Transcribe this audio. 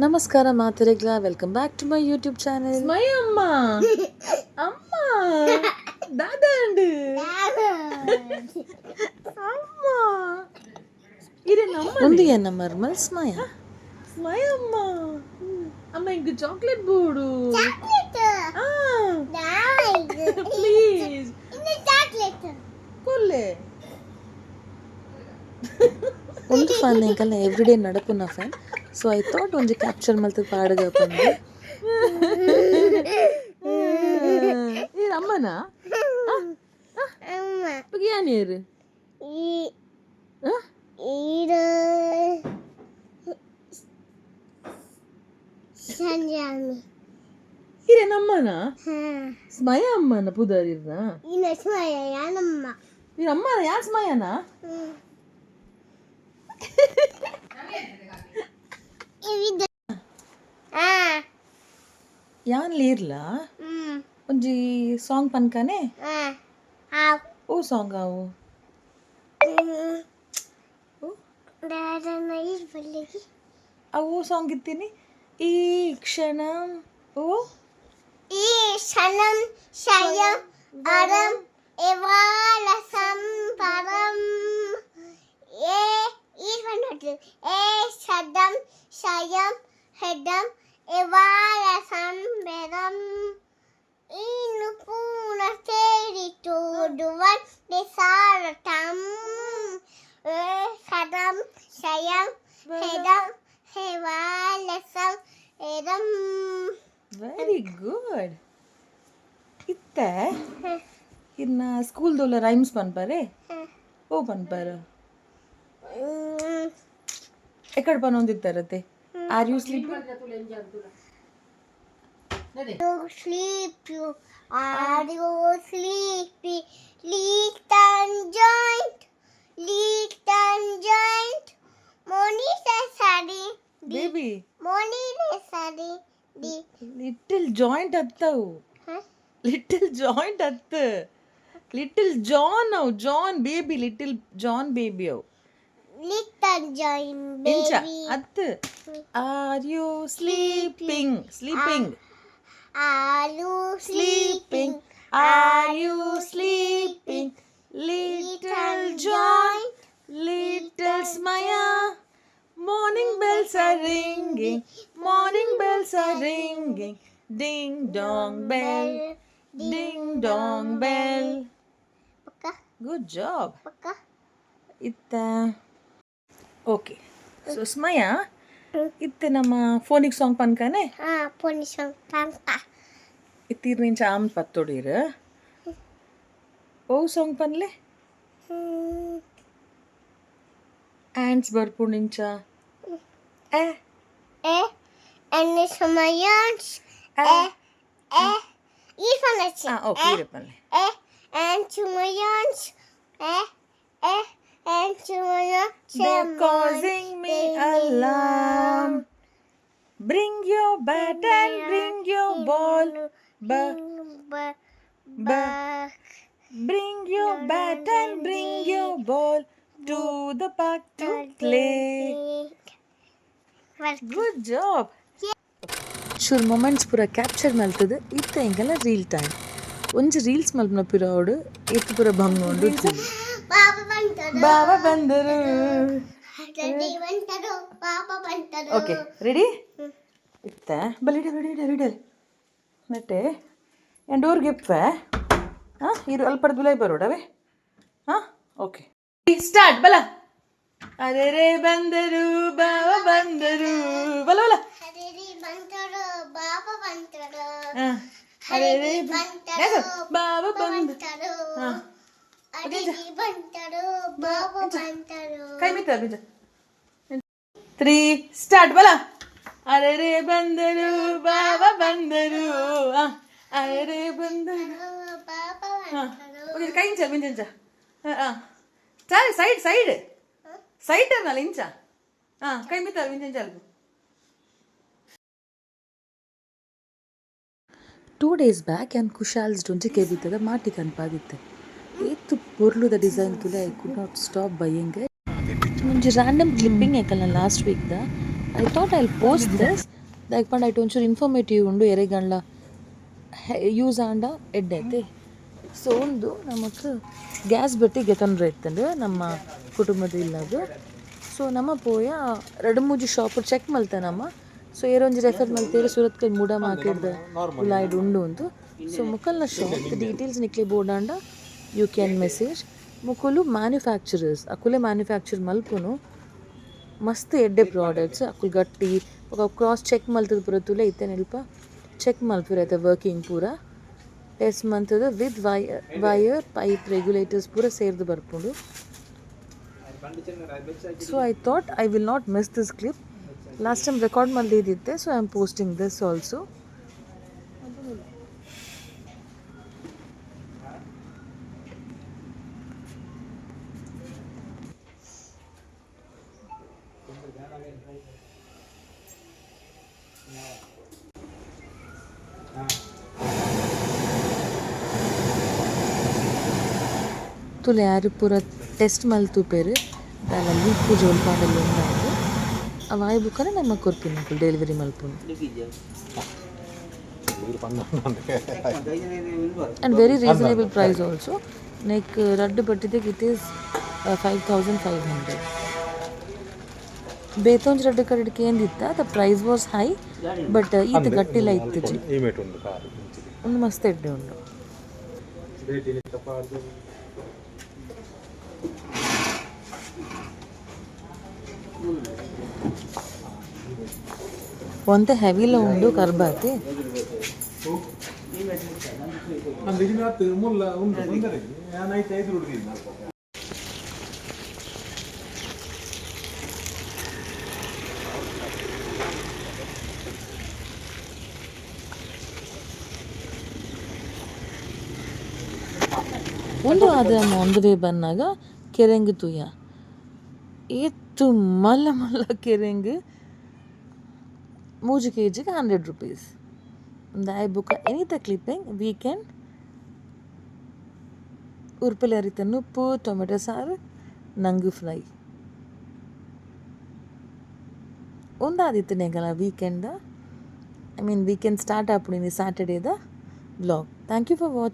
ನಮಸ್ಕಾರ ಮಾತರಿಗಳ welcome back to my YouTube channel. ಸ್ಮೈ ಅಮ್ಮ ಅಮ್ಮ ದಾದಂಡು ಅಮ್ಮ ಇದು ನಮ್ಮ ಒಂದು ಎನ್ನ ಮರ್ಮಲ್ ಸ್ಮಯ ಸ್ಮೈ ಅಮ್ಮ ಅಮ್ಮ ಇಂಕ ಚಾಕ್ಲೇಟ್ ಬೋಡು ಪ್ಲೀಸ್ ಕೊಲ್ಲೆ ಒಂದು ಫನ್ ಎಂಕಲ್ನ ಎವ್ರಿಡೇ ನಡಪುನ ಫನ್. ಸೊ ಐ ಥಾಟ್ ಒಂಜಿ ಕ್ಯಾಪ್ಚರ್ ಮಲ್ತದ ಪಾಡಗ ಬಂದು ಇದು ಅಮ್ಮನ ಯಾನೇರು ಇರೇ ನಮ್ಮನ ಸ್ಮಯ ಅಮ್ಮನ ಪುದರಿರ್ನ ಇದು ಅಮ್ಮನ ಯಾರು ಸ್ಮಯನ ಯಾನ್ ಲೀರ್ಲ ಒಂಜಿ ಸಾಂಗ್ ಪನ್ಕನೆ ಓ ಸಾಂಗ್ ಅವು ಅವು ಸಾಂಗ್ ಇತ್ತೀನಿ ಈ ಕ್ಷಣ ಓ ಈ ಕ್ಷಣಂ ಶಯಂ ಅರಂ ಇವಾಲ ಸಂಪರಂ ಏ ಈವನದು ಏ ಶದಂ ಶಯಂ ಹೆದಂ ಇವಾಲ ಸಂಬರಂ ಇನ್ನು ಪೂರ್ಣ ಸೇರಿ ತೋಡುವನ್ ನಿಸಾರತಂ ಏ ಶದಂ ಶಯಂ ಹೆದಂ ಇವಾಲ ಸಂಬರಂ. Very good. ಇತ್ತ ಇನ್ನ ಸ್ಕೂಲ್ದೋಲ ರೈಮ್ಸ್ ಪನ್ಪಾರೆ ಓ ಪನ್ಪಾರ ಎಕಡೆ ಪನೊಂದಿತ್ತಾರತ್ತೆ are you sleep Are you sleepy? Little joint. Morning sari. Baby Morning sari. Little joint ಹತ್ತವು ಲಿಟಲ್ ಜಾಯಿಂಟ್ ಹತ್ತ ಲಿಟಲ್ ಜಾನ್ ಅವು John baby little John baby ಅವು Little joint ಇಂಚ baby. ಹತ್ತ are you sleeping sleeping Are you sleeping? sleeping? Are you sleeping? Little joint, little Smaya. Morning bells are ringing. Morning bells are ringing. Ding dong bell. Ding dong bell. Paka, Good job. paka. Itta. Okay. So Smaya, itte nama phonic song pankane. Pony song tangka. ಇತ್ತೀರ್ ನಿಂಚ ಆಮ್ ಪತ್ತೊಡೀರ ಓ song ಪನ್ಲೆ ಆ್ಯಂಡ್ಸ್ ಬರ್ಪು ನಿಂಚ And Samayans. Even let's okay ಇರ ಪನ್ಲೆ and Samayans. And Samayans. They're causing me alarm. Bring your bat and bring your ball. Bring your bat and bring your ball to the park to play. Good job. Sure moments ಪೂರ capture ಮಲ್ತದ ಇತ್ತ ಎಂಗೆಲ್ಲ reel time ಒಂಜಿ reels ಮಲ್ಪನ ಪೂರ ಅವಡು ಎತ್ತು ಪೂರ ಬಂಗೊಂಡು ಬಾಬಾ ಬಂದರು. Okay ready ಇತ್ತ ಬಲಿಡಲ್ ನೆಟ್ಟೆ ಏನು door ಗೆಪ್ಪೆ ಹಾಂ ಇರು ಅಲ್ಪಡ ದುಲೈ ಬರೋಡವೆ ಹಾಂ ಓಕೆ ಸ್ಟಾರ್ಟ್ ಬಲ ಅರೆ ರೇ ಬಂದರು ಬಾಬಾ ಬಂದರು ಬಲ ಬಲ ಹಾಂ ಅರೆ ರೇ ಬಾಬಾ ಬಂದರು ಹಾಂ ಕೈ ಮಿತ್ರ ಬಿಜ 3 ಸ್ಟಾರ್ಟ್ ಬಲ ಅರೆ ರೇ ಬಂದರು ಬಾಬಾ ಬಂದರು ಅರೆ ರೇ ಬಂದರು ಓಕೆ ಕೈ ಇಂಚ ಮಿಂಚ ಸೈಡ್ ಅಲ್ಲ ಇಂಚ ಕೈ ಮಿತ್ರ ಮಿಂಚ 2 days back and Kushal's donji kevittada maati kanpaditte etu porluda design tula I could not stop buying it. ಒಂಜಿ ರ್ಯಾಂಡಮ್ ಕ್ಲಿಪ್ಪಿಂಗ್ ಐಕಲ್ನ ಲಾಸ್ಟ್ ವೀಕ್ದ I thought I'll post this. Like pand I onchೂರು informative ಉಂಡು ಎರೆಗಂಡ್ಲ use ಆಂಡ ಎಡ್ಡೆತೆ. So ಒಂದು ನಮಕ್ ಗ್ಯಾಸ್ ಬತ್ತಿ ಗೆತೊಂಡ್ರೆ ಇತ್ತಂಡು ನಮ್ಮ ಕುಟುಂಬದ ಇಲ್ಲದು. ಸೊ ನಮ್ಮ ಪೋಯ 2-3 ಶಾಪ್ ಚೆಕ್ ಮಲ್ತೆ ನಮ್ಮ. ಸೊ ಏರೊಂಜಿ ರೆಫರ್ ಮಲ್ತೇರು ಸುರತ್ಕಲ್ ಮೂಡ ಮಾರ್ಕೆಟ್ದ ಉಲಾಯ್ಡ್ ಉಂಡು ಅಂತು. ಸೊ ಮುಕಲ್ನ ಶಾಪ್ ಡೀಟೇಲ್ಸ್ ನಿಕ್ಲೆ ಬೋರ್ಡಾಂಡ ಯು ಕ್ಯಾನ್ ಮೆಸೇಜ್. ಮುಕುಲು ಮ್ಯಾನುಫ್ಯಾಕ್ಚರರ್ಸ್ ಅಕುಲೆ ಮ್ಯಾನುಫ್ಯಾಕ್ಚರ್ ಮಲ್ಪುನು ಮಸ್ತ್ ಎಡ್ಡೆ ಪ್ರಾಡಕ್ಟ್ಸ್ ಅಕುಲು ಗಟ್ಟಿ ఒక ಕ್ರಾಸ್ ಚೆಕ್ ಮಲ್ತದ ಪೂರ ತುಲೆ ಇತ್ತೆ ನೆಲ್ಪ ಚೆಕ್ ಮಲ್ಪುರೈತೆ ವರ್ಕಿಂಗ್ ಪೂರ ಟೆಸ್ಟ್ ಮಂತದ ವಿತ್ ವೈರ್ ಪೈಪ್ ರೆಗ್ಯುಲೇಟರ್ಸ್ ಪೂರ ಸೇರ್ದು ಬರ್ಪುಂಡು. So I thought I will not miss this clip. Last time record ಮಲ್ದಿದ್ದಿತ್ತೆ. So I am posting this also. ತುಲೆ ಯಾರು ಪೂರ ಟೆಸ್ಟ್ ಮಲ್ತುಪೇರು ದಾಲ ಲೀಕು ಜೋಲ್ಪಾಂಡಲ್ಲಿ ಉಂಡಾದು ಅವಾಯ್ ಬುಕ್ಕನೆ ನಮ್ಮ ಕೊರ್ಪಿನ ಡೆಲಿವರಿ ಮಲ್ಪುನು. And very reasonable price also. ನೆಕ್ ರಡ್ಡು ಬಟ್ಟಿದ್ದಕ್ಕೆ ಇಟ್ ಈಸ್ 5500. ಬೇತೊಂಜಿ ರಡ್ಡು ಕಡೆಗೆ ಏನಿತ್ತ the price was high but ಈತ ಗಟ್ಟಿಲ್ಲ ಇತ್ತು ಒಂದು ಮಸ್ತ್ ಎಡ್ಡೆ ಉಂಡು. ಒಂತೆ ಹೆವಿಲ ಉಂಡು ಕರ್ಬಾತಿ ಒಂದು ಆದ ಒಂದು ವೇ ಬಂದಾಗ ಕೆರೆಂಗ್ ತುಯ್ಯ ಏತು ಮಲ್ಲ ಮಲ್ಲ ಕೆರೆಂಗ್ 3 kg 100 rupees. I book anything clipping weekend. ಉರ್ಪಲೆ ಅರಿತನ್ನು ಉಪ್ಪು ಟೊಮೆಟೊ ಸಾರು ನಂಗು ಫ್ರೈ ಒಂದಾದಿತ್ತು ನೆಗಲ weekend. I mean weekend start ಆಪುಡಿನಿ ಸ್ಯಾಟರ್ಡೇದ blog. Thank you for watching.